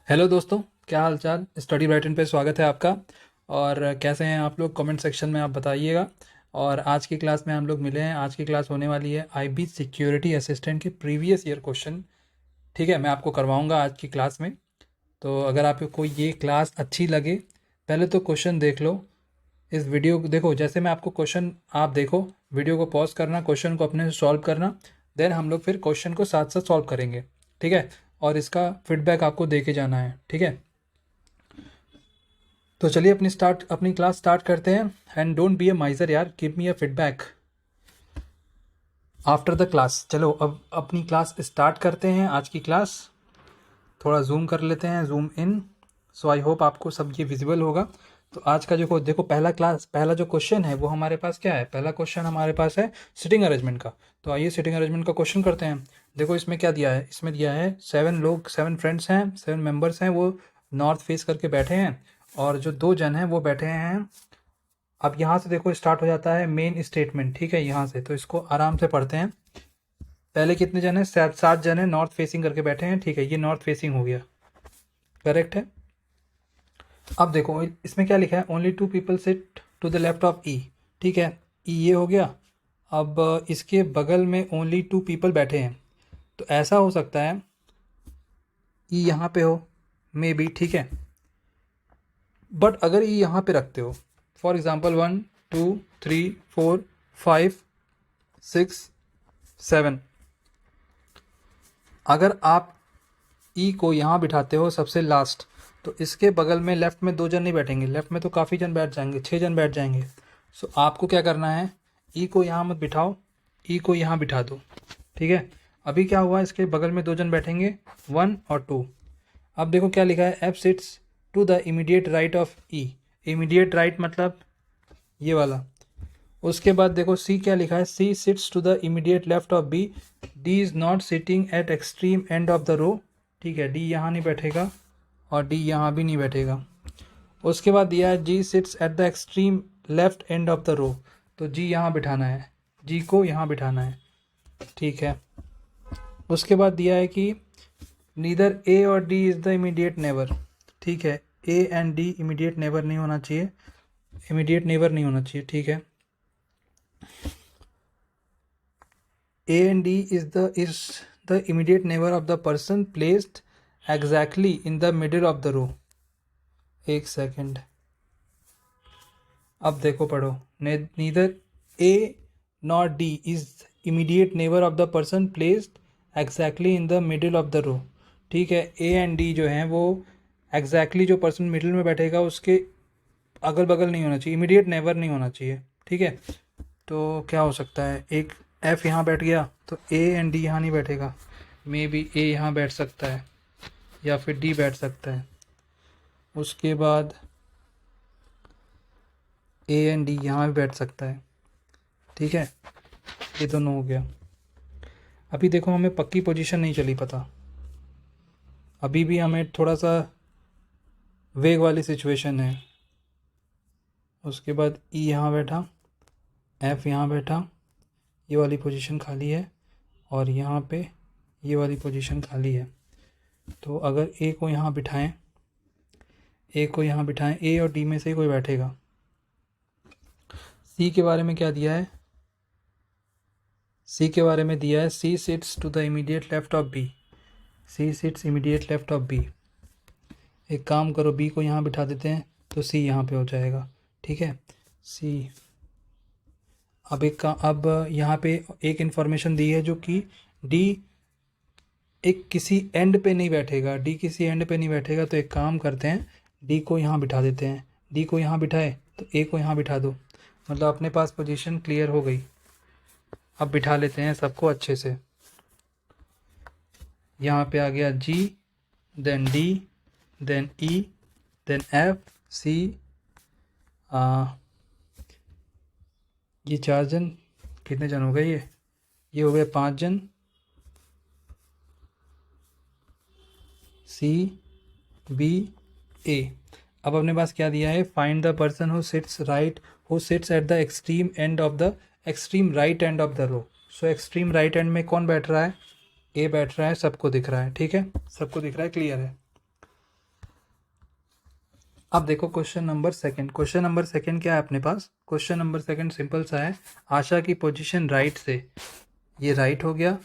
Hello दोस्तों, क्या हाल चाल। स्टडी ब्राइटन पे स्वागत है आपका। और कैसे हैं आप लोग, कमेंट सेक्शन में आप बताइएगा। और आज की क्लास में हम लोग मिले हैं। आज की क्लास होने वाली है आईबी सिक्योरिटी असिस्टेंट के प्रीवियस ईयर क्वेश्चन। ठीक है, मैं आपको करवाऊंगा आज की क्लास में। तो अगर आपको ये क्लास अच्छी लगे, पहले तो क्वेश्चन देख लो। इस वीडियो को देखो, जैसे मैं आपको क्वेश्चन, आप देखो वीडियो को, पॉज करना, क्वेश्चन को अपने से सॉल्व करना। देन हम लोग फिर क्वेश्चन को साथ साथ सॉल्व करेंगे। ठीक है, और इसका फीडबैक आपको दे के जाना है। ठीक है, तो चलिए अपनी क्लास स्टार्ट करते हैं। And don't be a miser यार, give me a feedback after the class. चलो अब अपनी क्लास स्टार्ट करते हैं। आज की क्लास थोड़ा जूम कर लेते हैं, zoom in. So I hope आपको सब ये विजिबल होगा। तो आज का जो देखो, पहला जो क्वेश्चन है वो हमारे पास क्या है। पहला क्वेश्चन हमारे पास है सिटिंग अरेंजमेंट का। तो आइए सिटिंग अरेंजमेंट का क्वेश्चन करते हैं। देखो इसमें क्या दिया है, इसमें दिया है 7 फ्रेंड्स हैं, 7 मेंबर्स हैं, वो नॉर्थ फेस करके बैठे हैं। और जो 2 जन हैं वो बैठे हैं। अब यहाँ से देखो स्टार्ट हो जाता है मेन स्टेटमेंट। ठीक है, यहाँ से तो इसको आराम से पढ़ते हैं। पहले कितने जन हैं, 7 जन हैं, नॉर्थ फेसिंग करके बैठे हैं। ठीक है, ये नॉर्थ फेसिंग हो गया, करेक्ट है। अब देखो इसमें क्या लिखा है, only 2 people sit to the left of E. ठीक है, ई ये हो गया। अब इसके बगल में ओनली 2 पीपल बैठे हैं। तो ऐसा हो सकता है ई यहाँ पे हो, मे बी। ठीक है, बट अगर ई यहाँ पे रखते हो, फॉर एग्जाम्पल 1 2 3 4 5 6 7, अगर आप ई को यहाँ बिठाते हो सबसे लास्ट, तो इसके बगल में लेफ़्ट में 2 जन नहीं बैठेंगे। लेफ़्ट में तो काफ़ी जन बैठ जाएंगे, 6 जन बैठ जाएंगे। सो आपको क्या करना है, ई को यहाँ मत बिठाओ, ई को यहाँ बिठा दो। ठीक है, अभी क्या हुआ, इसके बगल में 2 जन बैठेंगे, 1 और 2। अब देखो क्या लिखा है, F sits to the immediate right of E. Immediate right मतलब ये वाला। उसके बाद देखो सी क्या लिखा है, C sits to the immediate left of B. D is not sitting at extreme end of the row. ठीक है, डी यहाँ नहीं बैठेगा और डी यहाँ भी नहीं बैठेगा। उसके बाद दिया है G sits at the extreme left end of the row. तो जी यहाँ बिठाना है, जी को यहाँ बिठाना है। ठीक है, उसके बाद दिया है कि नीदर ए और D is the immediate neighbour. ठीक है, A and D immediate neighbour नहीं होना चाहिए, इमीडिएट नेबर नहीं होना चाहिए। ठीक है, A and D is the immediate neighbor of the person placed exactly in the middle of the row। एक सेकेंड, अब देखो पढ़ो। neither A nor D is immediate neighbor of the person placed exactly in the middle of the row। ठीक है, A and D जो हैं वो exactly जो पर्सन मिडिल में बैठेगा उसके अगल बगल नहीं होना चाहिए, इमीडिएट नेबर नहीं होना चाहिए। ठीक है, तो क्या हो सकता है, एक एफ यहाँ बैठ गया तो ए एंड डी यहाँ नहीं बैठेगा। मे बी ए यहाँ बैठ सकता है या फिर डी बैठ सकता है। उसके बाद ए एंड डी यहाँ भी बैठ सकता है। ठीक है, ये दोनों हो गया। अभी देखो हमें पक्की पोजीशन नहीं चली पता, अभी भी हमें थोड़ा सा वेग वाली सिचुएशन है। उसके बाद ई यहाँ बैठा, एफ यहाँ बैठा, ये वाली पोजीशन खाली है, और यहाँ पे ये वाली पोजीशन खाली है। तो अगर ए को यहाँ बिठाएं, ए को यहाँ बिठाएं, ए और डी में से कोई बैठेगा। सी के बारे में क्या दिया है, सी के बारे में दिया है C sits to the immediate left of B. C sits immediate left of B. एक काम करो, बी को यहाँ बिठा देते हैं तो सी यहाँ पे हो जाएगा। ठीक है, सी। अब यहाँ पे एक इन्फॉर्मेशन दी है जो कि डी एक किसी एंड पे नहीं बैठेगा, डी किसी एंड पे नहीं बैठेगा। तो एक काम करते हैं, डी को यहाँ बिठा देते हैं। डी को यहाँ बिठाए तो ए को यहाँ बिठा दो, मतलब अपने पास पोजीशन क्लियर हो गई। अब बिठा लेते हैं सबको अच्छे से। यहाँ पे आ गया जी, देन डी, देन ई, देन एफ, सी। ये 4 जन, कितने जन हो गए, ये हो गए 5 जन। C, B, A. अब अपने पास क्या दिया है, find the person who sits at the extreme end of the extreme right end of the row. So extreme right end में कौन बैठ रहा है, ए बैठ रहा है, सबको दिख रहा है। ठीक है, सबको दिख रहा है, क्लियर है। अब देखो question number second. Question number second क्या है अपने पास? क्वेश्चन नंबर सेकंड सिंपल सा है। आशा की पोजीशन राइट से, ये राइट हो गया,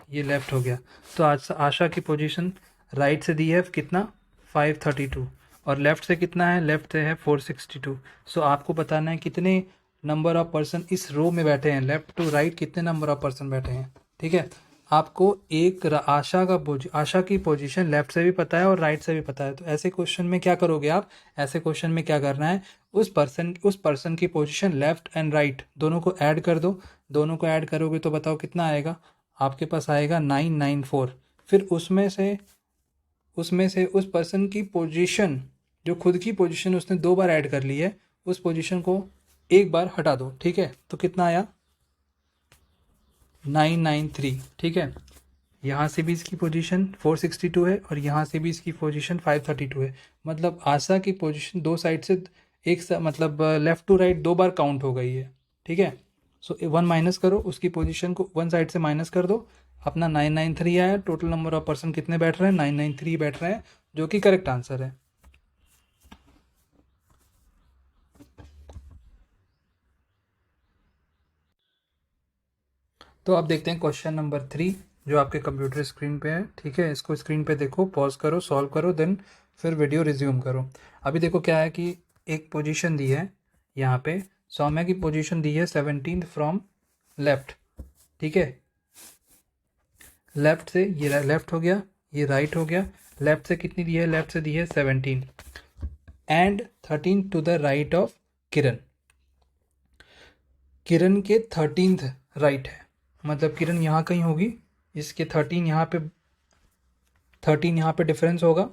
ये लेफ्ट हो गया। तो आशा की पोजीशन राइट से दी है कितना? 532, और लेफ्ट से कितना है? लेफ्ट से है 462। सो आपको बताना है कितने नंबर ऑफ पर्सन इस रो में बैठे हैं, लेफ्ट टू राइट कितने नंबर ऑफ पर्सन बैठे हैं। ठीक है, आपको एक आशा की पोजीशन लेफ्ट से भी पता है और राइट से भी पता है। तो ऐसे क्वेश्चन में क्या करोगे आप? ऐसे क्वेश्चन में क्या करना है, उस पर्सन की पोजीशन लेफ्ट एंड राइट दोनों को ऐड कर दो। दोनों को ऐड करोगे तो बताओ कितना आएगा? आपके पास आएगा 994। फिर उसमें से उस पर्सन की पोजीशन, जो खुद की पोजीशन उसने 2 बार ऐड कर ली है, उस पोजीशन को एक बार हटा दो। ठीक है, तो कितना आया? 993। ठीक है, यहाँ से भी इसकी पोजीशन 462 है और यहाँ से भी इसकी पोजीशन 532 है। मतलब आशा की पोजीशन दो साइड से मतलब लेफ्ट टू राइट 2 बार काउंट हो गई है। ठीक है, सो 1 माइनस करो, उसकी पोजीशन को 1 साइड से माइनस कर दो, अपना 993 आया। टोटल नंबर ऑफ पर्सन कितने बैठ रहे हैं? 993 बैठ रहे हैं, जो कि करेक्ट आंसर है। तो अब देखते हैं क्वेश्चन नंबर 3, जो आपके कंप्यूटर स्क्रीन पे है। ठीक है, इसको स्क्रीन पे देखो, पॉज करो, सॉल्व करो, देन फिर वीडियो रिज्यूम करो। अभी देखो क्या है कि एक पोजीशन दी है यहाँ पे, सौम्या की पोजीशन दी है 17th फ्रॉम लेफ्ट। ठीक है, लेफ्ट से ये लेफ्ट हो गया, ये राइट हो गया। लेफ्ट से कितनी दी है? लेफ्ट से दी है 17 and 13 to the right of Kiran. Kiran के 13th राइट है, मतलब किरण यहाँ कहीं होगी, इसके 13 यहाँ पे डिफरेंस होगा,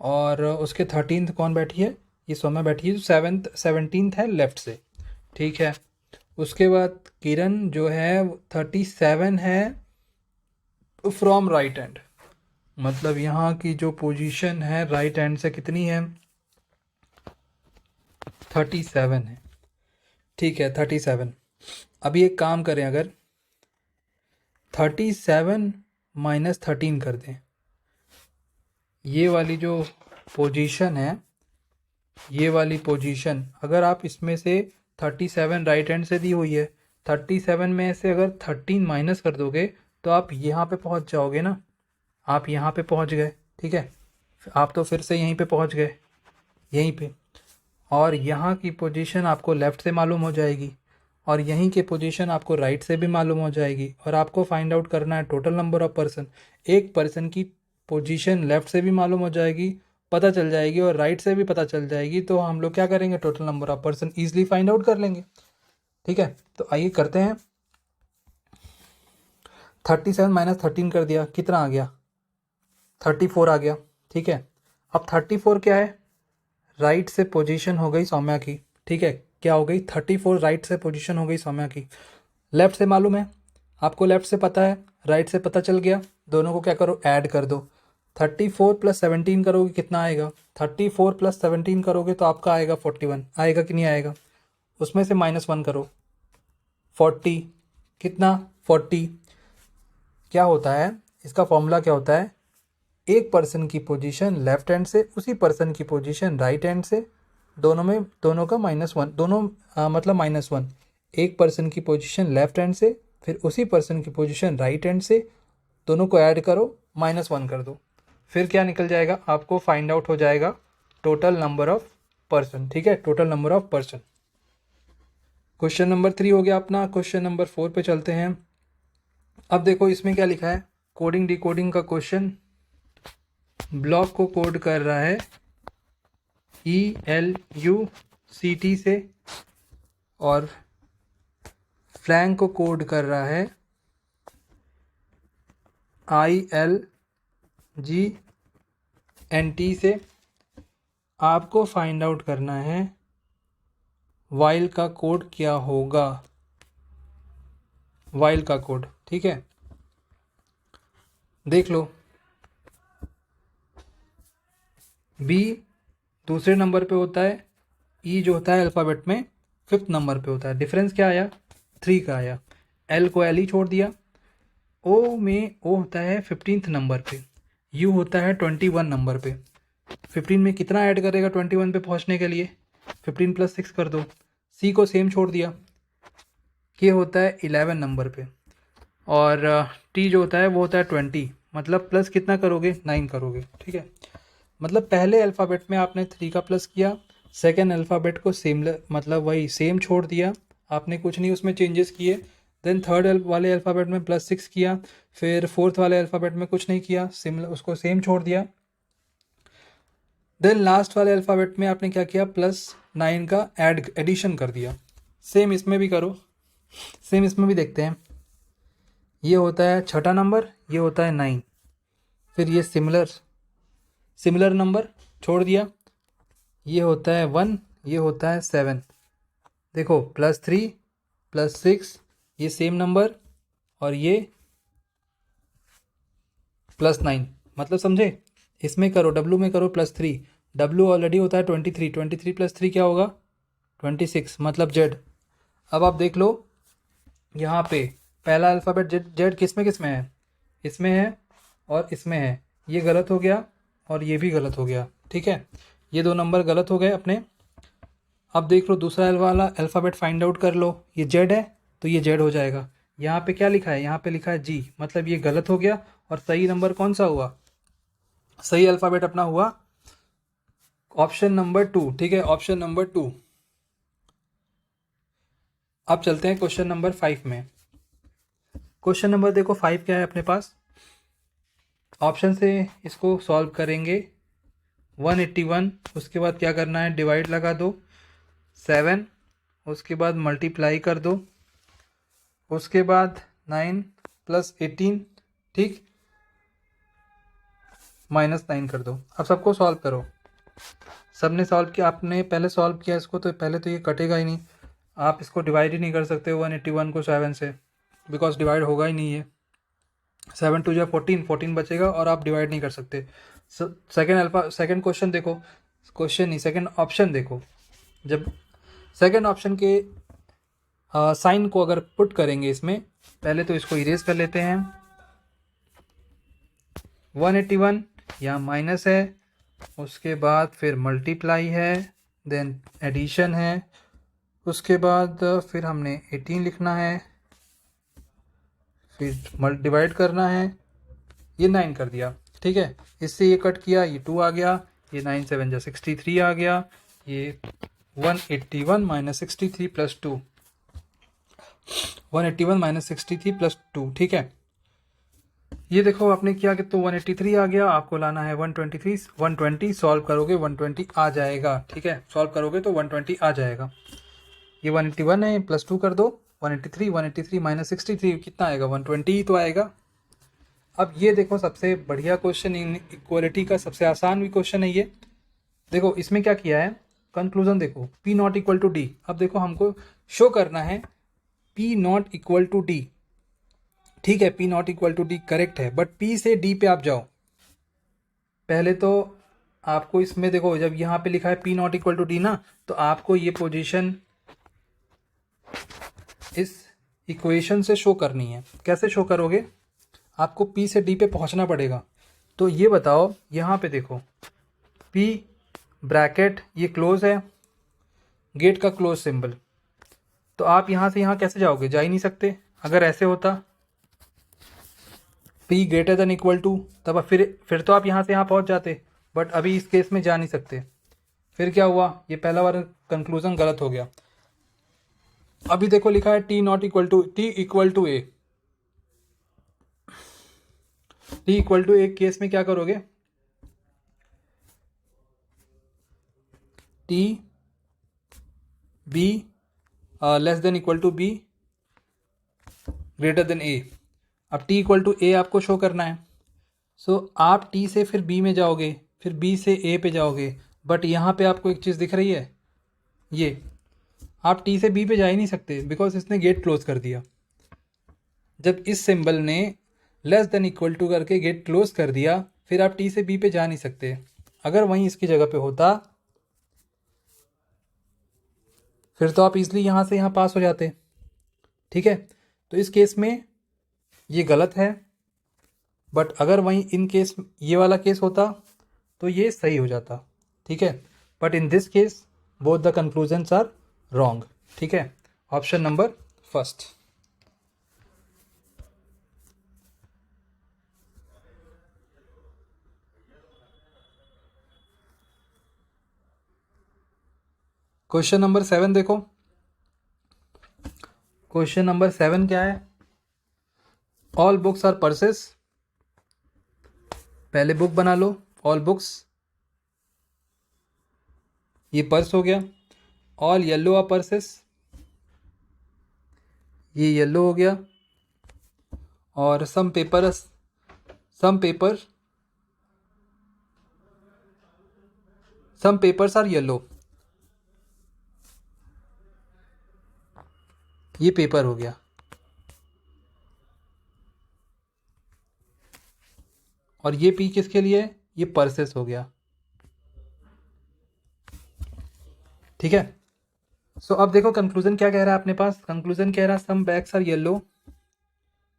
और उसके 13th कौन बैठी है? ये सौम्या बैठी है, जो 17th है लेफ्ट से। ठीक है, उसके बाद किरण जो है 37 है फ्रॉम राइट हैंड, मतलब यहाँ की जो पोजीशन है राइट हैंड से कितनी है? 37 है। ठीक है, 37। अभी एक काम करें, अगर 37 माइनस 13 कर दें, ये वाली जो पोजीशन है, ये वाली पोजीशन अगर आप इसमें से 37 राइट हैंड से दी हुई है, 37 में से अगर 13 माइनस कर दोगे तो आप यहाँ पे पहुँच जाओगे ना, आप यहाँ पे पहुँच गए। ठीक है, आप तो फिर से यहीं पे पहुँच गए, यहीं पे, और यहाँ की पोजीशन आपको लेफ़्ट से मालूम हो जाएगी, और यहीं की पोजीशन आपको राइट से भी मालूम हो जाएगी, और आपको फाइंड आउट करना है टोटल नंबर ऑफ पर्सन। एक पर्सन की पोजीशन लेफ़्ट से भी मालूम हो जाएगी, पता चल जाएगी, और राइट से भी पता चल जाएगी, तो हम लोग क्या करेंगे? Total number of person easily find out कर लेंगे। ठीक है, तो आइए करते हैं। 37 माइनस 13 कर दिया, कितना आ गया? 34 आ गया। ठीक है, अब 34 क्या है? राइट से पोजीशन हो गई सौम्या की। ठीक है, क्या हो गई? 34 राइट से पोजीशन हो गई सौम्या की। लेफ्ट से मालूम है आपको, लेफ्ट से पता है, राइट से पता चल गया। दोनों को क्या करो? ऐड कर दो। 34 प्लस 17 करोगे कितना आएगा? 34 प्लस 17 करोगे तो आपका आएगा 41। आएगा कि नहीं आएगा? उसमें से -1 करो, 40। कितना? 40। क्या होता है इसका फॉर्मूला? क्या होता है? एक पर्सन की पोजीशन लेफ्ट हैंड से, उसी पर्सन की पोजीशन राइट हैंड से, दोनों का -1, दोनों मतलब -1। एक पर्सन की पोजीशन लेफ्ट हैंड से, फिर उसी पर्सन की पोजीशन राइट हैंड से, दोनों को ऐड करो, -1 कर दो, फिर क्या निकल जाएगा? आपको फाइंड आउट हो जाएगा टोटल नंबर ऑफ पर्सन। ठीक है, total number of person. Question number 3 हो गया अपना। क्वेश्चन नंबर 4 पे चलते हैं। अब देखो इसमें क्या लिखा है, कोडिंग डिकोडिंग का क्वेश्चन। ब्लॉक को कोड कर रहा है ELUCT से, और फ्लैंक को कोड कर रहा है ILGNT से। आपको फाइंड आउट करना है वाइल का कोड क्या होगा, वाइल का कोड। ठीक है, देख लो। B दूसरे नंबर पे होता है, E जो होता है अल्फ़ाबेट में 5th नंबर पे होता है। डिफरेंस क्या आया? 3 का आया। L को L ही छोड़ दिया। O में O होता है 15th नंबर पे, U होता है 21 नंबर पे। 15 में कितना ऐड करेगा 21 पे पहुंचने के लिए? 15 + 6 कर दो। सी को सेम छोड़ दिया, ये होता है 11 नंबर पे, और टी जो होता है वो होता है 20, मतलब प्लस कितना करोगे? 9 करोगे, ठीक है। मतलब पहले अल्फ़ाबेट में आपने 3 का प्लस किया, सेकेंड अल्फ़ाबेट को सेम मतलब वही सेम छोड़ दिया, आपने कुछ नहीं उसमें चेंजेस किए। देन थर्ड वाले अल्फ़ाबेट में +6 किया, फिर फोर्थ वाले अल्फ़ाबेट में कुछ नहीं किया, सिमिलर उसको सेम छोड़ दिया। देन लास्ट वाले अल्फ़ाबेट में आपने क्या किया? +9 का एडिशन कर दिया। सेम इसमें भी करो, सेम इसमें भी देखते हैं। ये होता है छठा नंबर, ये होता है 9, फिर ये सिमिलर नंबर छोड़ दिया, ये होता है 1, ये होता है 7। देखो +3 +6 ये सेम नंबर, और ये +9, मतलब समझे? इसमें करो, डब्लू में करो +3, डब्लू ऑलरेडी होता है 23, 23 + 3 क्या होगा? 26, मतलब जेड। अब आप देख लो यहाँ पे पहला अल्फ़ाबेट जेड किस में है? इसमें है और इसमें है, ये गलत हो गया और ये भी गलत हो गया, ठीक है। ये 2 नंबर गलत हो गए अपने। अब देख लो दूसरा वाला अल्फ़ाबेट फाइंड आउट कर लो, ये जेड है तो ये जेड हो जाएगा। यहाँ पे क्या लिखा है? यहाँ पे लिखा है जी, मतलब ये गलत हो गया, और सही नंबर कौन सा हुआ? सही अल्फ़ाबेट अपना हुआ ऑप्शन नंबर 2, ठीक है, ऑप्शन नंबर 2। अब चलते हैं क्वेश्चन नंबर 5 में। क्वेश्चन नंबर देखो 5 क्या है अपने पास, ऑप्शन से इसको सॉल्व करेंगे। 181, उसके बाद क्या करना है? डिवाइड लगा दो, 7, उसके बाद मल्टीप्लाई कर दो, उसके बाद 9 + 18, ठीक, -9 कर दो। अब सबको सॉल्व करो, सबने सॉल्व किया, आपने पहले सॉल्व किया इसको, तो पहले तो ये कटेगा ही नहीं, आप इसको डिवाइड ही नहीं कर सकते 181 को 7 से, बिकॉज डिवाइड होगा ही नहीं है। 7 × 2 = 14, 14 बचेगा और आप डिवाइड नहीं कर सकते। सेकेंड क्वेश्चन देखो, क्वेश्चन नहीं, सेकेंड ऑप्शन देखो। जब सेकेंड ऑप्शन के साइन को अगर पुट करेंगे इसमें, पहले तो इसको इरेज कर लेते हैं। 181 यहाँ माइनस है, उसके बाद फिर मल्टीप्लाई है, देन एडिशन है, उसके बाद फिर हमने 18 लिखना है, फिर डिवाइड करना है, ये 9 कर दिया, ठीक है। इससे ये कट किया, ये 2 आ गया, ये 9 × 7 = 63 आ गया, ये 181 - 63 + 2, 181 - 63 + 2, ठीक है। ये देखो आपने किया कि तो 183 आ गया, आपको लाना है 123, 120 सॉल्व करोगे 120 आ जाएगा, ठीक है, सॉल्व करोगे तो 120 आ जाएगा। ये 181 है, +2 कर दो, 183 - 63 कितना आएगा? 120 ही तो आएगा। अब ये देखो सबसे बढ़िया क्वेश्चन, इन इक्वलिटी का सबसे आसान भी क्वेश्चन है ये। देखो इसमें क्या किया है, कंक्लूजन देखो, P ≠ डी। अब देखो हमको शो करना है P ≠ डी, ठीक है, P ≠ डी करेक्ट है, बट P से D पे आप जाओ। पहले तो आपको इसमें देखो, जब यहाँ पे लिखा है P ≠ डी ना, तो आपको ये पोजीशन इस इक्वेशन से शो करनी है। कैसे शो करोगे? आपको P से D पे पहुँचना पड़ेगा। तो ये बताओ, यहाँ पे देखो P ब्रैकेट ये क्लोज है, गेट का क्लोज सिंबल, तो आप यहाँ से यहाँ कैसे जाओगे? जा ही नहीं सकते। अगर ऐसे होता P > तब फिर तो आप यहाँ से यहाँ पहुँच जाते, बट अभी इस केस में जा नहीं सकते। फिर क्या हुआ? ये पहला वाला कंक्लूजन गलत हो गया। अभी देखो लिखा है T = A, T = A case में क्या करोगे? T B < B greater A। अब T = A आपको शो करना है, सो आप T से फिर B में जाओगे, फिर B से A पे जाओगे, बट यहाँ पे आपको एक चीज़ दिख रही है, ये आप T से B पे जा ही नहीं सकते, बिकॉज इसने गेट क्लोज कर दिया। जब इस सिंबल ने < करके गेट क्लोज कर दिया, फिर आप T से B पे जा नहीं सकते। अगर वहीं इसकी जगह पे होता, फिर तो आप इजली यहाँ से यहाँ पास हो जाते, ठीक है। तो इस केस में ये गलत है, बट अगर वहीं इन केस ये वाला केस होता, तो ये सही हो जाता, ठीक है। But in this case both the conclusions are wrong, ठीक है। Option number first. Question number 7 देखो। क्वेश्चन नंबर 7 क्या है? All books are purses. पहले बुक बना लो, ऑल बुक्स, ये पर्स हो गया। ऑल येलो आर पर्सेस, ये येलो हो गया। और some paper some papers are yellow, ये पेपर हो गया। और ये पी किसके लिए है? ये पर्सेस हो गया, ठीक है। सो अब देखो कंक्लूजन क्या कह रहा है अपने पास। कंक्लूजन कह रहा है some bags are yellow,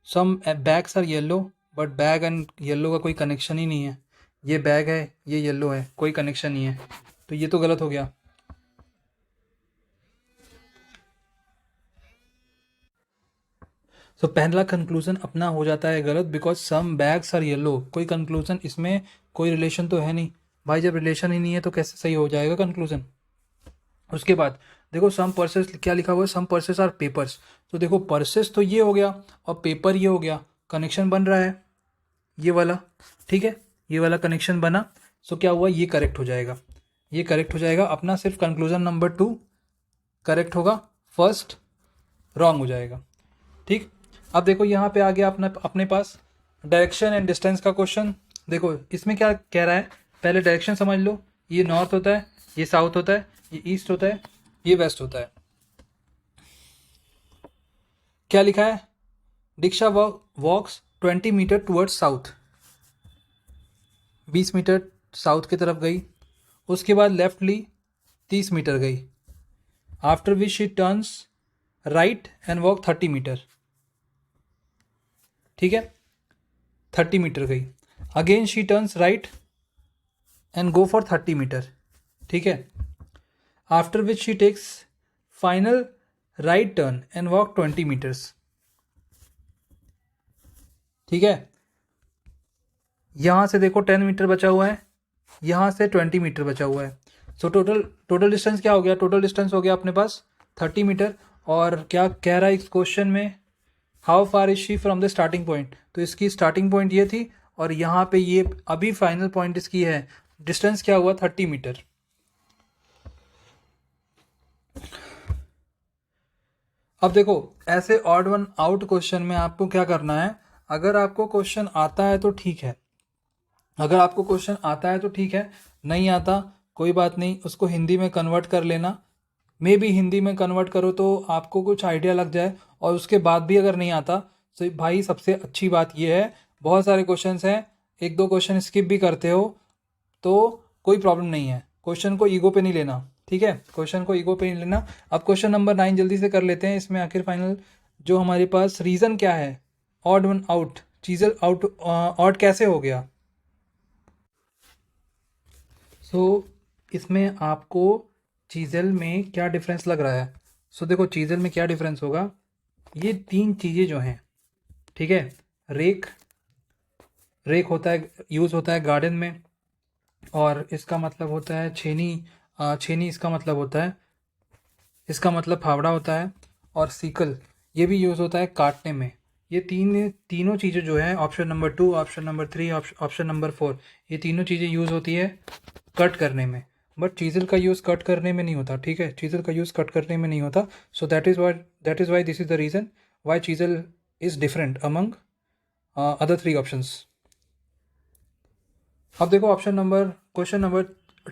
some bags are yellow, but bag and yellow का कोई कनेक्शन ही नहीं है। ये बैग है, ये येलो है, कोई कनेक्शन नहीं है, तो ये तो गलत हो गया। तो पहला कंक्लूजन अपना हो जाता है गलत, because some bags are yellow, कोई कंक्लूजन इसमें कोई रिलेशन तो है नहीं भाई। जब रिलेशन ही नहीं है तो कैसे सही हो जाएगा कंक्लूजन। उसके बाद देखो सम पर्सेस क्या लिखा हुआ है, सम पर्सेस आर पेपर्स। तो देखो पर्सेस तो ये हो गया और पेपर ये हो गया, कनेक्शन बन रहा है ये वाला, ठीक है, ये वाला कनेक्शन बना। सो क्या हुआ, ये करेक्ट हो जाएगा, ये करेक्ट हो जाएगा अपना। सिर्फ कंक्लूजन नंबर 2 करेक्ट होगा, फर्स्ट रॉन्ग हो जाएगा, ठीक। अब देखो यहाँ पे आ गया अपने पास डायरेक्शन एंड डिस्टेंस का क्वेश्चन। देखो इसमें क्या कह रहा है, पहले डायरेक्शन समझ लो। ये नॉर्थ होता है, ये साउथ होता है, ये ईस्ट होता है, ये वेस्ट होता है। क्या लिखा है, Diksha walks 20 metre towards south, 20 metre south की तरफ गई। उसके बाद लेफ्ट ली, 30 मीटर गई। After which she turns right and walk 30 metre, ठीक है, 30 मीटर गई। Again she turns right and go for 30 metre, ठीक है। After which she takes final right turn and walk 20 metres, ठीक है। यहां से देखो 10 मीटर बचा हुआ है, यहां से 20 मीटर बचा हुआ है। सो टोटल डिस्टेंस क्या हो गया, टोटल डिस्टेंस हो गया अपने पास 30 मीटर। और क्या कह रहा है इस क्वेश्चन में, how far is she from the starting point. तो इसकी स्टार्टिंग पॉइंट ये थी और यहाँ पे ये अभी फाइनल पॉइंट इसकी है। डिस्टेंस क्या हुआ, 30 मीटर। अब देखो ऐसे ऑड वन आउट क्वेश्चन में आपको क्या करना है, अगर आपको क्वेश्चन आता है तो ठीक है, अगर आपको क्वेश्चन आता है तो ठीक है, नहीं आता कोई बात नहीं, उसको हिंदी में कन्वर्ट कर लेना। मे भी हिंदी में कन्वर्ट करो तो आपको कुछ आइडिया लग जाए। और उसके बाद भी अगर नहीं आता तो भाई सबसे अच्छी बात यह है, बहुत सारे क्वेश्चंस हैं, एक दो क्वेश्चन स्किप भी करते हो तो कोई प्रॉब्लम नहीं है। क्वेश्चन को ईगो पे नहीं लेना, ठीक है, क्वेश्चन को ईगो पे नहीं लेना। अब क्वेश्चन नंबर 9 जल्दी से कर लेते हैं। इसमें आखिर फाइनल जो हमारे पास रीज़न क्या है, ऑड वन आउट, चीज़ल आउट ऑड कैसे हो गया। सो इसमें आपको चीज़ल में क्या डिफरेंस लग रहा है। सो देखो चीज़ल में क्या डिफरेंस होगा, ये 3 चीज़ें जो हैं, ठीक है। रेक, रेक होता है, यूज़ होता है गार्डन में, और इसका मतलब होता है छेनी, छेनी इसका मतलब होता है, इसका मतलब फावड़ा होता है। और सीकल ये भी यूज़ होता है काटने में। ये तीनों चीज़ें जो है, option number 2, option number 3, option number 4, ये तीनों चीज़ें यूज़ होती है कट करने में। बट चीज़ल का यूज़ कट करने में नहीं होता, ठीक है, चीज़ल का यूज़ कट करने में नहीं होता। So that is why this is the reason why chisel is different among other 3 options. अब देखो क्वेश्चन नंबर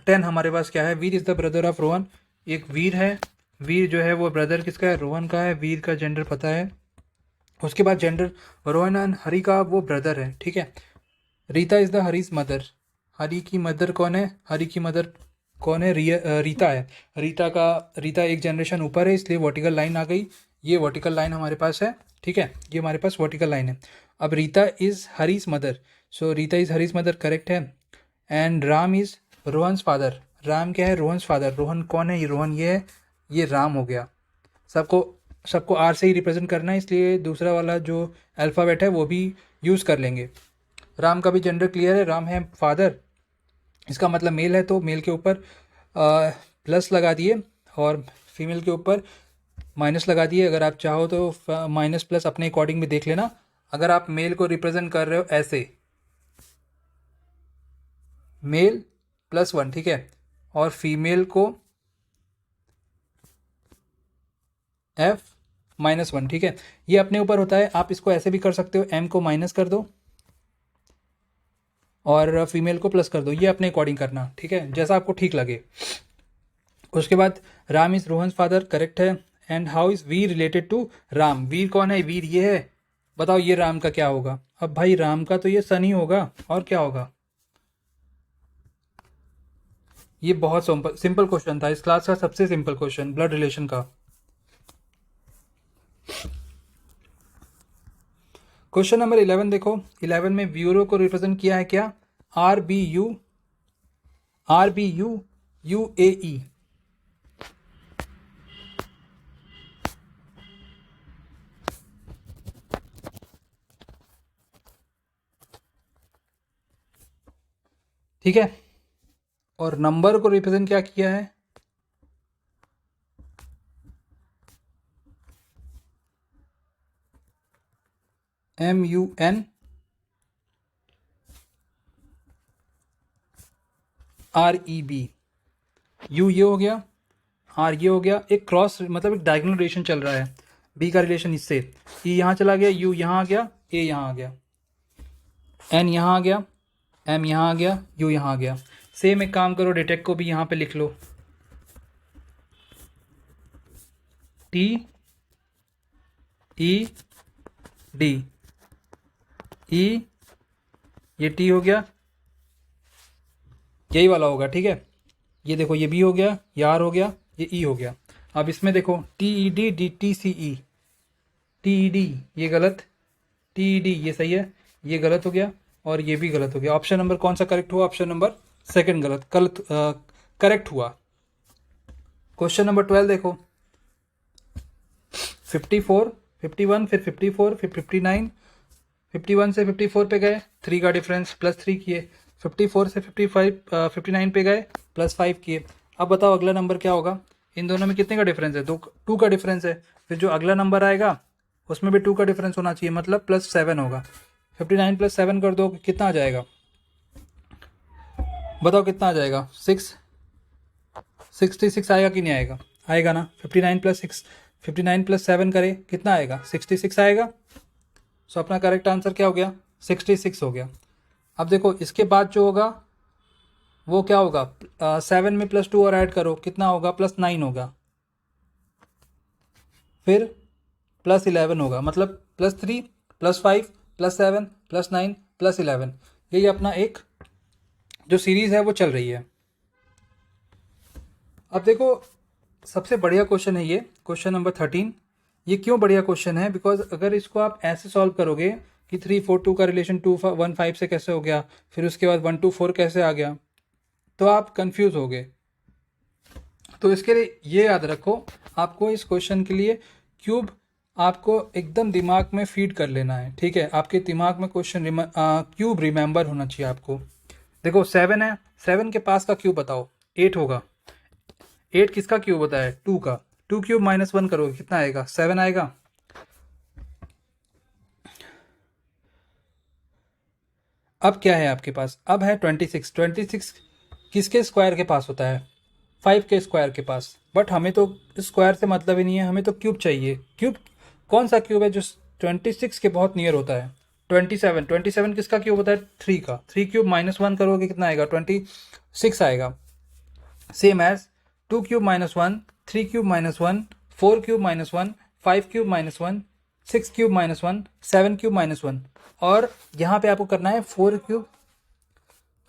10 हमारे पास क्या है, Veer is the brother of Rohan. एक वीर है, वीर जो है वो ब्रदर किसका है, रोहन का है। वीर का जेंडर पता है। उसके बाद जेंडर, रोहन एंड हरी का वो ब्रदर है, ठीक है। Rita is the Hari's mother. Hari की मदर कौन है, हरी की मदर कौन है, रीता है। रीता एक जनरेशन ऊपर है, इसलिए वर्टिकल लाइन आ गई। ये वर्टिकल लाइन हमारे पास है, ठीक है, ये हमारे पास वर्टिकल लाइन है। अब Rita is Hari's mother, so Rita is Hari's mother correct है। And Ram is Rohan's father. Ram क्या है? रोहन्स फादर। रोहन कौन है? ये रोहन ये है, ये राम हो गया। सबको सबको आर से ही रिप्रेजेंट करना है, इसलिए दूसरा वाला जो अल्फ़ाबेट है वो भी यूज़ कर लेंगे। राम का भी जेंडर क्लियर है, राम है फादर, इसका मतलब मेल है, तो मेल के ऊपर प्लस लगा दिए और फीमेल के ऊपर माइनस लगा दिए। अगर आप चाहो तो माइनस प्लस अपने अकॉर्डिंग भी देख लेना। अगर आप मेल को रिप्रेजेंट कर रहे हो ऐसे, मेल +1, ठीक है, और फीमेल को F-1, ठीक है, ये अपने ऊपर होता है। आप इसको ऐसे भी कर सकते हो, M को माइनस कर दो और फीमेल को प्लस कर दो, ये अपने अकॉर्डिंग करना, ठीक है, जैसा आपको ठीक लगे। उसके बाद Ram is Rohan father, correct है। And how is Veer related to Ram? Veer कौन है? वीर ये है। बताओ ये राम का क्या होगा? अब भाई राम का तो ये सन ही होगा, और क्या होगा? ये बहुत सिंपल क्वेश्चन था, इस क्लास का सबसे सिंपल क्वेश्चन, ब्लड रिलेशन का। क्वेश्चन नंबर 11 देखो। 11 में ब्यूरो को रिप्रेजेंट किया है क्या? RBU, UAE। ठीक है, और नंबर को रिप्रेजेंट क्या किया है? MUNREB। यू ये हो गया, आर ये हो गया। एक क्रॉस मतलब एक डायगोनल रिलेशन चल रहा है, बी का रिलेशन इससे, ई यहाँ चला गया, यू यहाँ आ गया, ए यहाँ आ गया, एन यहाँ आ गया, एम यहाँ आ गया, यू यहाँ आ गया। सेम एक काम करो, डिटेक्ट को भी यहाँ पे लिख लो, TED, ई, ये टी हो गया, यही वाला होगा, ठीक है। ये देखो, ये बी हो गया, ये आर हो गया, ये ई हो गया। अब इसमें देखो, TED DTCE, TED ये गलत, TED ये सही है, ये गलत हो गया और ये भी गलत हो गया। ऑप्शन नंबर कौन सा करेक्ट हुआ? ऑप्शन नंबर सेकंड गलत करेक्ट हुआ। क्वेश्चन नंबर 12 देखो। 54, 51, फिर 54, फिर 59, 51 से 54 पे गए, 3 का डिफरेंस +3 किए, 54 से 59 पे गए, +5 किए। अब बताओ अगला नंबर क्या होगा? इन दोनों में कितने का डिफरेंस है? 2 का डिफरेंस है। फिर जो अगला नंबर आएगा उसमें भी 2 का डिफरेंस होना चाहिए, मतलब +7 होगा। 59 + 7 कर दो, कितना आ जाएगा? बताओ कितना आ जाएगा? 66 आएगा कि नहीं आएगा? आएगा ना। 59 + 7 करें, कितना आएगा? 66 आएगा। सो अपना करेक्ट आंसर क्या हो गया? 66 हो गया। अब देखो इसके बाद जो होगा वो क्या होगा? 7 में +2 और ऐड करो, कितना होगा? +9 होगा। फिर +11 होगा, मतलब +3 +5 +7 +9 +11। यही अपना एक जो सीरीज है वो चल रही है। अब देखो सबसे बढ़िया क्वेश्चन है ये, क्वेश्चन नंबर 13। ये क्यों बढ़िया क्वेश्चन है? बिकॉज अगर इसको आप ऐसे सॉल्व करोगे कि 3 4 2 का रिलेशन 2 1 5 से कैसे हो गया, फिर उसके बाद 1 2 4 कैसे आ गया, तो आप कंफ्यूज हो गए। तो इसके लिए ये याद रखो, आपको इस क्वेश्चन के लिए क्यूब आपको एकदम दिमाग में फीड कर लेना है, ठीक है। आपके दिमाग में क्वेश्चन क्यूब रिमेंबर होना चाहिए आपको। देखो 7 है, 7 के पास का क्यूब बताओ? 8 होगा। 8 किसका क्यूब होता है? 2 का। 2 क्यूब -1 करोगे, कितना आएगा? 7 आएगा। अब क्या है आपके पास? अब है 26। 26 किसके स्क्वायर के पास होता है? 5 के स्क्वायर के पास। बट हमें तो स्क्वायर से मतलब ही नहीं है, हमें तो क्यूब चाहिए। क्यूब कौन सा क्यूब है जो 26 के बहुत नियर होता है? 27 किसका क्यूब होता है? 3 का। 3 क्यूब -1 करोगे, कितना आएगा? 26 आएगा। Same as 2 cube -1, 3 cube -1, 4 cube -1, 5 cube -1, 6 cube -1, 7 cube -1। और यहाँ पे आपको करना है 4 क्यूब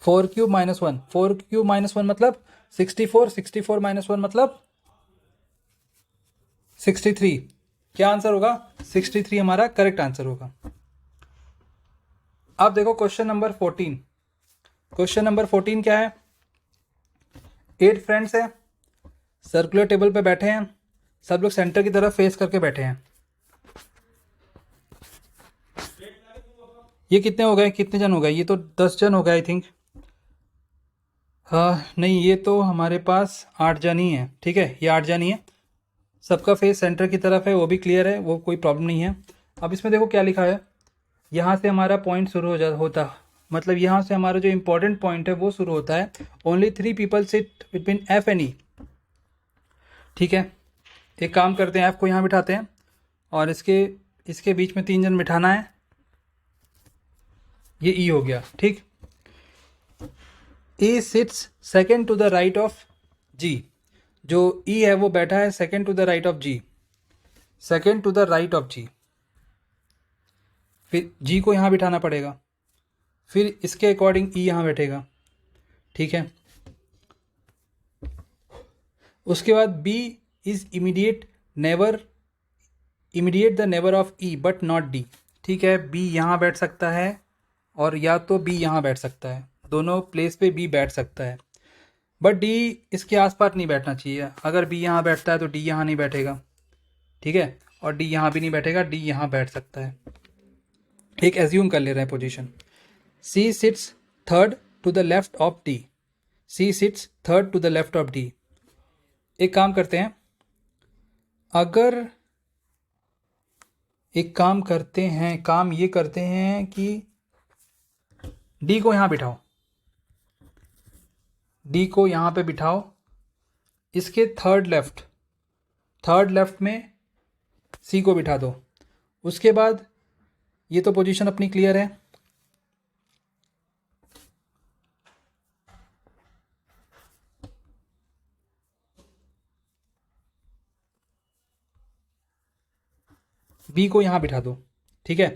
-1। 4 क्यूब -1 मतलब 64, 64 -1 मतलब 63। क्या आंसर होगा? 63 हमारा करेक्ट आंसर होगा। अब देखो क्वेश्चन नंबर 14। क्वेश्चन नंबर 14 क्या है? 8 फ्रेंड्स है, सर्कुलर टेबल पे बैठे हैं, सब लोग सेंटर की तरफ फेस करके बैठे हैं। ये कितने हो गए, कितने जन हो गए? ये तो 10 जन हो गए आई थिंक। हाँ नहीं, ये तो हमारे पास 8 जन ही है। ठीक है, ये 8 जन ही है, सबका फेस सेंटर की तरफ है, वो भी क्लियर है, वो कोई प्रॉब्लम नहीं है। अब इसमें देखो क्या लिखा है, यहाँ से हमारा पॉइंट शुरू होता, मतलब यहाँ से हमारा जो इम्पोर्टेंट पॉइंट है वो शुरू होता है। Only 3 people sit between F and E. ठीक है, एक काम करते हैं, एफ को यहाँ बिठाते हैं और इसके बीच में 3 जन बिठाना है। ये ई हो गया। ठीक, E sits second to the right of G. जो ई है वो बैठा है second to the right of G, second to the right of G. फिर जी को यहाँ बिठाना पड़ेगा, फिर इसके अकॉर्डिंग ई यहाँ बैठेगा। ठीक है, उसके बाद B is immediate the neighbour of E but not D. ठीक है, बी यहाँ बैठ सकता है और या तो बी यहाँ बैठ सकता है, दोनों प्लेस पे बी बैठ सकता है, बट डी इसके आसपास नहीं बैठना चाहिए। अगर बी यहाँ बैठता है तो डी यहाँ नहीं बैठेगा। ठीक है, और डी यहाँ भी नहीं बैठेगा, डी यहाँ बैठ सकता है। एक एज्यूम कर ले रहे हैं position. C sits third to the left of D, C sits third to the left of D. एक काम करते हैं, अगर एक काम करते हैं, काम ये करते हैं कि डी को यहाँ बिठाओ, डी को यहाँ पे बिठाओ, इसके थर्ड लेफ्ट में सी को बिठा दो। उसके बाद ये तो पोजीशन अपनी क्लियर है। बी को यहाँ बिठा दो। ठीक है,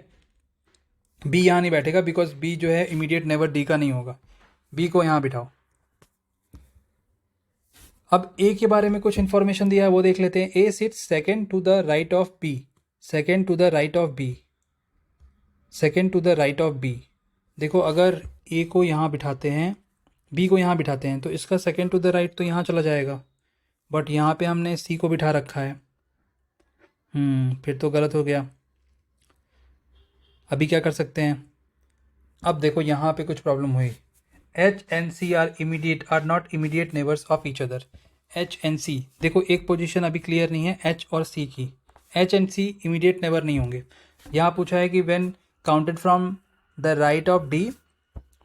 बी यहाँ नहीं बैठेगा बिकॉज बी जो है इमीडिएट नेबर डी का नहीं होगा। बी को यहाँ बिठाओ। अब ए के बारे में कुछ इंफॉर्मेशन दिया है वो देख लेते हैं। A sits second to the right of B, second to the right of B, second to the right of B. देखो अगर ए को यहाँ बिठाते हैं, बी को यहाँ बिठाते हैं तो इसका सेकेंड टू द राइट तो यहाँ चला जाएगा, बट यहाँ पे हमने सी को बिठा रखा है। फिर तो गलत हो गया। अभी क्या कर सकते हैं, अब देखो यहाँ पे कुछ प्रॉब्लम हुई। H and C are not immediate neighbours of each other. H and C, देखो एक पोजीशन अभी क्लियर नहीं है एच और सी की। H and C immediate neighbour नहीं होंगे। यहाँ पूछा है कि when counted from the right of D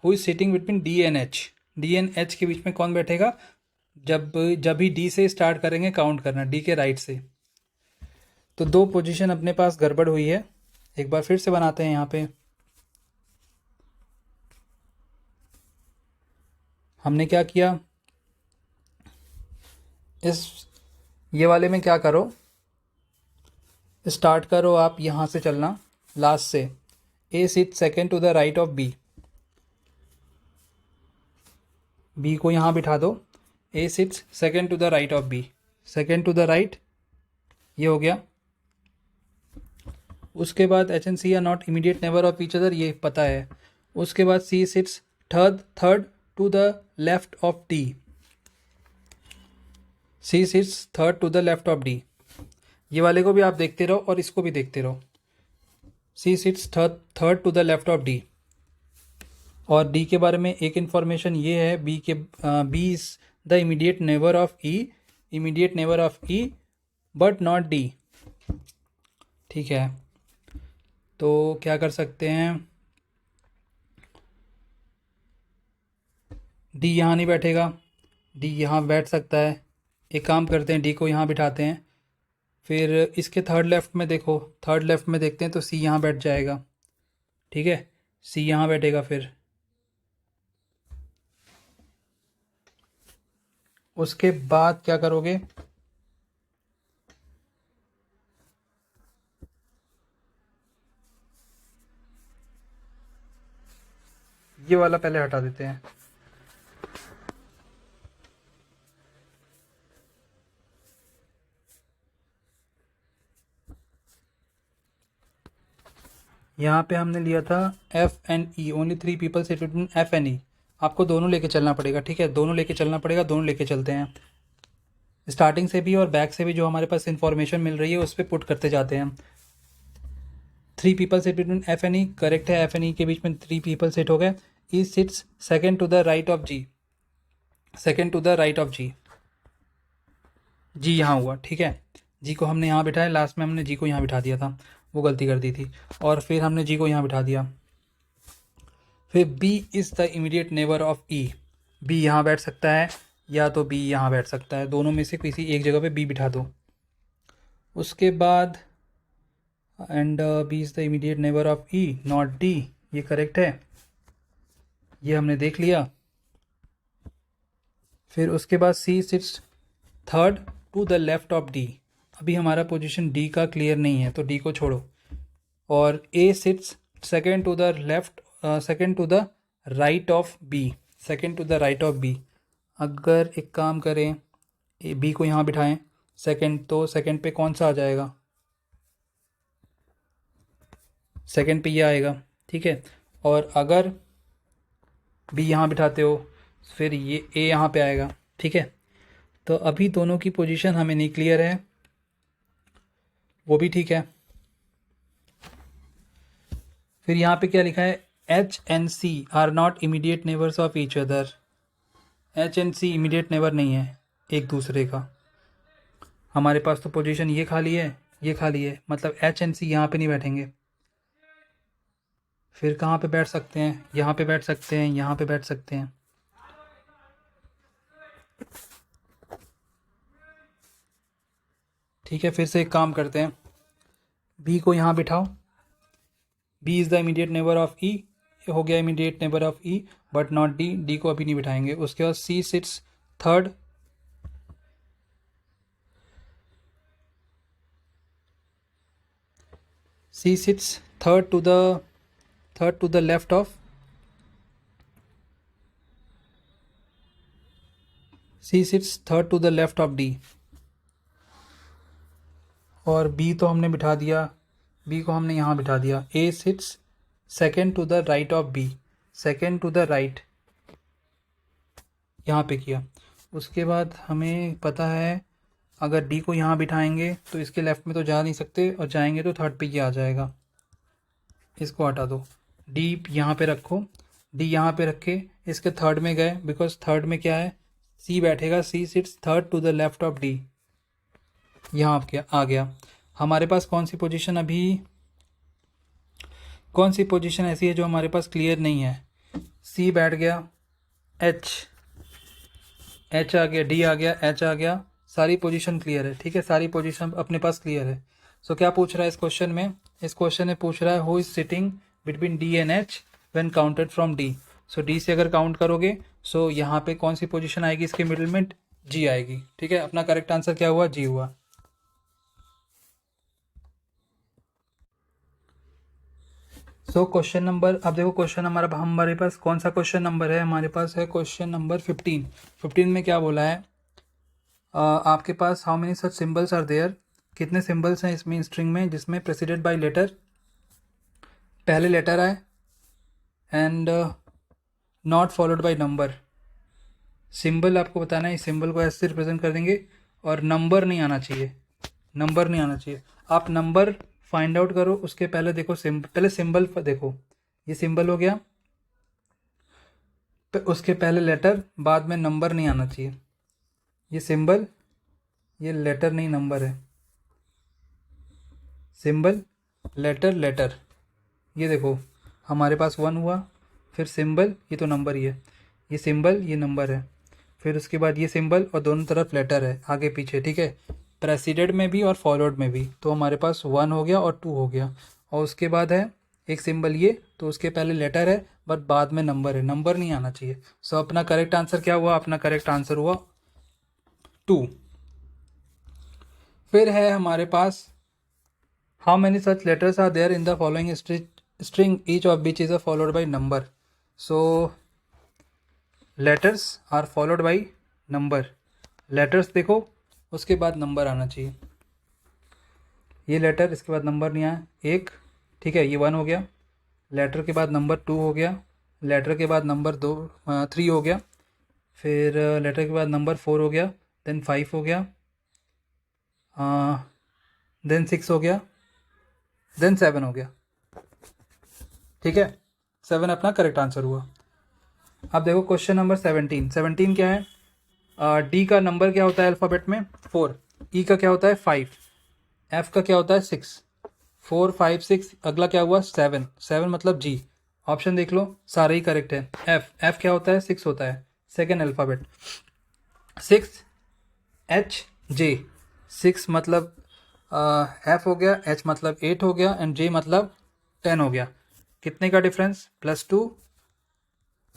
who is sitting between D and H. D and H के बीच में कौन बैठेगा? जब भी डी से स्टार्ट करेंगे काउंट करना, डी के राइट से। तो 2 पोजीशन अपने पास गड़बड़ हुई है। एक बार फिर से बनाते हैं। यहाँ पे हमने क्या किया, ये वाले में क्या करो, स्टार्ट करो आप यहाँ से चलना लास्ट से। A sit second to the right of B, B को यहाँ बिठा दो। A sits second to the right of B, second to the right, ये हो गया। उसके बाद H and C are not immediate neighbour of each other, ये पता है। उसके बाद C sits third to the left of D, C sits third to the left of D. ये वाले को भी आप देखते रहो और इसको भी देखते रहो। C sits third to the left of D. और डी के बारे में एक इन्फॉर्मेशन ये है, B is the immediate neighbour of E, immediate neighbour of E but not D. ठीक है, तो क्या कर सकते हैं, डी यहाँ नहीं बैठेगा, डी यहाँ बैठ सकता है। एक काम करते हैं, डी को यहाँ बिठाते हैं, फिर इसके थर्ड लेफ्ट में देखो, थर्ड लेफ्ट में देखते हैं तो सी यहाँ बैठ जाएगा। ठीक है, सी यहाँ बैठेगा। फिर उसके बाद क्या करोगे, ये वाला पहले हटा देते हैं। यहाँ पे हमने लिया था F and E, only 3 people sit between F and E. आपको दोनों लेके चलना पड़ेगा, ठीक है, दोनों लेके चलना पड़ेगा, दोनों लेके चलते हैं। स्टार्टिंग से भी और बैक से भी जो हमारे पास इन्फॉर्मेशन मिल रही है उस पर पुट करते जाते हैं। 3 people sit between F and E, correct है, एफ एन ई के बीच में 3 पीपल सिट हो गए। E sits second to the right of G, second to the right of G, G यहाँ हुआ, ठीक है। जी को हमने यहाँ बिठाया, लास्ट में हमने जी को यहाँ बिठा दिया था, वो गलती कर दी थी, और फिर हमने जी को यहाँ बिठा दिया। फिर B is the immediate neighbour of E, B यहाँ बैठ सकता है या तो बी यहाँ बैठ सकता है, दोनों में से किसी एक जगह पे बी बिठा दो। उसके बाद and B is the immediate neighbour of E not D, ये करेक्ट है, ये हमने देख लिया। फिर उसके बाद C sits third to the left of D, अभी हमारा पोजीशन डी का क्लियर नहीं है तो डी को छोड़ो। और A sits second to the left, second to the right of B, second to the right of B. अगर एक काम करें, बी को यहाँ बिठाएं सेकेंड, तो सेकेंड पे कौन सा आ जाएगा, सेकेंड पे ये आएगा, ठीक है। और अगर बी यहाँ बिठाते हो फिर ये ए यहाँ पे आएगा, ठीक है। तो अभी दोनों की पोजीशन हमें नहीं क्लियर है, वो भी ठीक है। फिर यहाँ पे क्या लिखा है, H and C are not immediate neighbours of each other, H and C immediate neighbour नहीं है एक दूसरे का। हमारे पास तो पोजीशन ये खाली है, ये खाली है, मतलब एच एंड सी यहाँ पे नहीं बैठेंगे। फिर कहाँ पे बैठ सकते हैं, यहाँ पे बैठ सकते हैं, यहाँ पे बैठ सकते हैं। ठीक है, फिर से एक काम करते हैं, बी को यहाँ बिठाओ, B is the immediate neighbour of E, हो गया immediate neighbour of E but not D, D को अभी नहीं बिठाएंगे। उसके बाद C sits third, C sits third to the left of, C sits third to the left of D. और B तो हमने बिठा दिया, बी को हमने यहाँ बिठा दिया। A sits second to the right of B, second to the right, यहाँ पे किया। उसके बाद हमें पता है अगर डी को यहाँ बिठाएंगे तो इसके लेफ़्ट में तो जा नहीं सकते, और जाएंगे तो थर्ड पे ये आ जाएगा, इसको हटा दो। डी यहाँ पे रखो, डी यहाँ पे रखे, इसके थर्ड में गए, बिकॉज थर्ड में क्या है, सी बैठेगा, C sits third to the left of D, यहाँ क्या आ गया। हमारे पास कौन सी पोजीशन, अभी कौन सी पोजीशन ऐसी है जो हमारे पास क्लियर नहीं है। सी बैठ गया, एच आ गया, डी आ गया, एच आ गया, सारी पोजीशन क्लियर है, ठीक है, सारी पोजीशन अपने पास क्लियर है। सो क्या पूछ रहा है इस क्वेश्चन में, इस क्वेश्चन में पूछ रहा है who is sitting between D and H when counted from D. So D से अगर काउंट करोगे सो यहाँ पे कौन सी पोजीशन आएगी इसके मिडिल में, जी आएगी, ठीक है। अपना करेक्ट आंसर क्या हुआ, जी हुआ। सो क्वेश्चन नंबर, अब देखो क्वेश्चन हमारे पास कौन सा क्वेश्चन नंबर है, हमारे पास है क्वेश्चन नंबर 15। 15 में क्या बोला है, आपके पास how many such symbols are there, कितने सिंबल्स हैं इसमें स्ट्रिंग में जिसमें प्रेसिडेड बाय लेटर, पहले लेटर आए, and not followed by number. Symbol आपको बताना है, इस सिंबल को ऐसे रिप्रेजेंट कर देंगे, और नंबर नहीं आना चाहिए, नंबर नहीं आना चाहिए। आप नंबर फाइंड आउट करो, उसके पहले देखो पहले सिंबल देखो, ये सिंबल हो गया, उसके पहले लेटर, बाद में नंबर नहीं आना चाहिए। ये सिंबल, ये लेटर नहीं नंबर है, सिंबल लेटर लेटर। ये देखो हमारे पास 1 हुआ, फिर सिंबल, ये तो नंबर ही है, ये सिंबल ये नंबर है, फिर उसके बाद ये सिंबल और दोनों तरफ लेटर है आगे पीछे, ठीक है, प्रेसिडेड में भी और फॉलोड में भी। तो हमारे पास 1 हो गया और 2 हो गया, और उसके बाद है एक सिंबल ये, तो उसके पहले लेटर है बट बाद में नंबर है, नंबर नहीं आना चाहिए। सो अपना करेक्ट आंसर क्या हुआ, अपना करेक्ट आंसर हुआ 2। फिर है हमारे पास how many such letters are there in the following string each of which is followed by number. So letters are followed by number, letters देखो उसके बाद नंबर आना चाहिए, ये लेटर इसके बाद नंबर नहीं आया, एक, ठीक है, ये 1 हो गया, लेटर के बाद नंबर 2 हो गया, लेटर के बाद नंबर 3 हो गया, फिर लेटर के बाद नंबर 4 हो गया, देन 5 हो गया, देन 6 हो गया, देन 7 हो गया। ठीक है, 7 अपना करेक्ट आंसर हुआ। अब देखो क्वेश्चन नंबर 17 क्या है? डी का नंबर क्या होता है अल्फ़ाबेट में? 4। ई का क्या होता है? 5। एफ का क्या होता है? 6। 4 5 6, अगला क्या हुआ? 7 मतलब जी। ऑप्शन देख लो, सारे ही करेक्ट है। एफ क्या होता है? 6 होता है, सेकेंड अल्फ़ाबेट। 6 एच जे, 6 मतलब एफ हो गया, एच मतलब 8 हो गया, एंड जे मतलब 10 हो गया। कितने का डिफरेंस?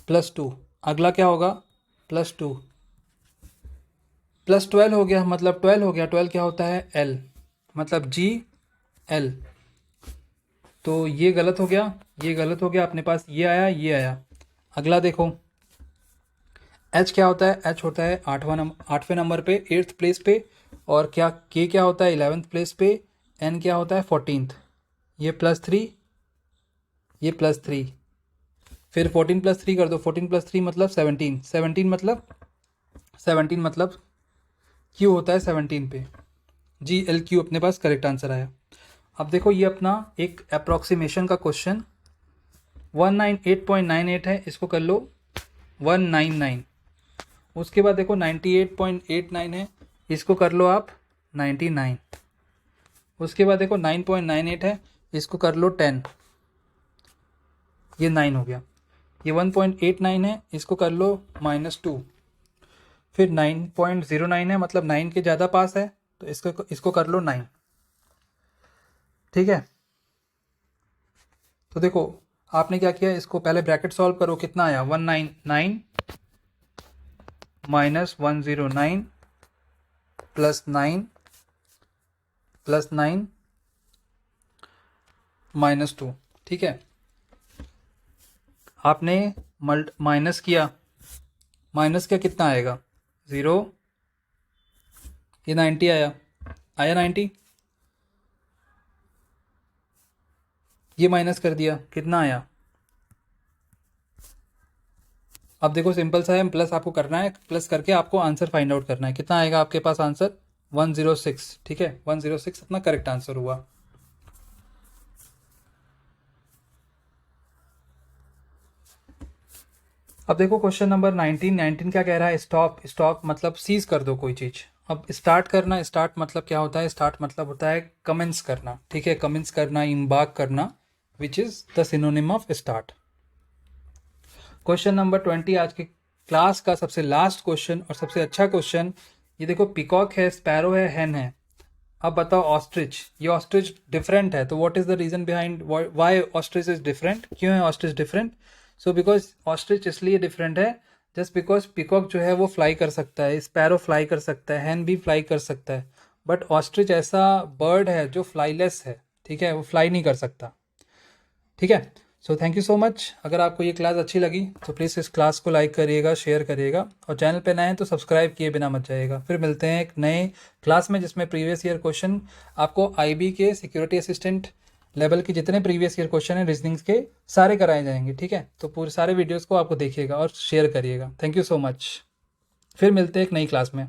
+2। अगला क्या होगा? +2 +12 हो गया, मतलब 12 हो गया। 12 क्या होता है? एल, मतलब जी एल। तो ये गलत हो गया, ये गलत हो गया, अपने पास ये आया, ये आया। अगला देखो, एच क्या होता है? एच होता है 8वें नंबर पे, 8th प्लेस पे। और क्या के क्या होता है? 11th प्लेस पे। एन क्या होता है? 14th। ये +3, ये +3, फिर 14 + 3 कर दो। 14 + 3 मतलब 17। 17 मतलब क्यू होता है 17 पे। जी एल क्यू अपने पास करेक्ट आंसर आया। अब देखो, ये अपना एक अप्रॉक्सीमेशन का क्वेश्चन 198.98 है, इसको कर लो 199। उसके बाद देखो 98.89 है, इसको कर लो आप 99। उसके बाद देखो 9.98 है, इसको कर लो 10, ये 9 हो गया। ये 1.89 है, इसको कर लो -2। फिर 9.09 है, मतलब 9 के ज़्यादा पास है, तो इसको कर लो 9। ठीक है, तो देखो आपने क्या किया, इसको पहले ब्रैकेट सॉल्व करो, कितना आया? 199 -109 +9 +9 -2। ठीक है, आपने माइनस किया, माइनस का कितना आएगा? 0। ये 90 आया, 90। ये माइनस कर दिया, कितना आया? अब देखो सिंपल सा है, प्लस आपको करना है, प्लस करके आपको आंसर फाइंड आउट करना है। कितना आएगा आपके पास आंसर? 106। ठीक है, 106 अपना करेक्ट आंसर हुआ। अब देखो क्वेश्चन नंबर 19 क्या कह रहा है? स्टॉप मतलब सीज कर दो कोई चीज़। अब स्टार्ट करना, स्टार्ट मतलब क्या होता है? स्टार्ट मतलब होता है कमेंस करना। ठीक है, कमेंस करना, इम्बार्क करना, which is the synonym of start. Question number 20 आज के क्लास का सबसे लास्ट क्वेश्चन और सबसे अच्छा क्वेश्चन। ये देखो, पिकॉक है, स्पैरो है, हैन है। अब बताओ ऑस्ट्रिच, ये ऑस्ट्रिच डिफरेंट है, तो what is the reason behind why ostrich is different? क्यों है ostrich different? So because ostrich इसलिए डिफरेंट है, जस्ट बिकॉज पिकॉक जो है वो फ्लाई कर सकता है, स्पैरो फ्लाई कर सकता है, हैन भी फ्लाई कर सकता है, बट ऑस्ट्रिच ऐसा बर्ड है जो फ्लाईलेस है। ठीक है, वो फ्लाई नहीं कर सकता। ठीक है, so thank you so much. अगर आपको ये क्लास अच्छी लगी तो प्लीज़ इस क्लास को लाइक करिएगा, शेयर करिएगा, और चैनल पे नए हैं तो सब्सक्राइब किए बिना मत जाइएगा। फिर मिलते हैं एक नए क्लास में, जिसमें प्रीवियस ईयर क्वेश्चन आपको आईबी के सिक्योरिटी असिस्टेंट लेवल के जितने प्रीवियस ईयर क्वेश्चन हैं रीजनिंग्स के, सारे कराए जाएंगे। ठीक है, तो पूरे सारे वीडियोज़ को आपको देखिएगा और शेयर करिएगा। Thank you so much. फिर मिलते हैं एक नई क्लास में।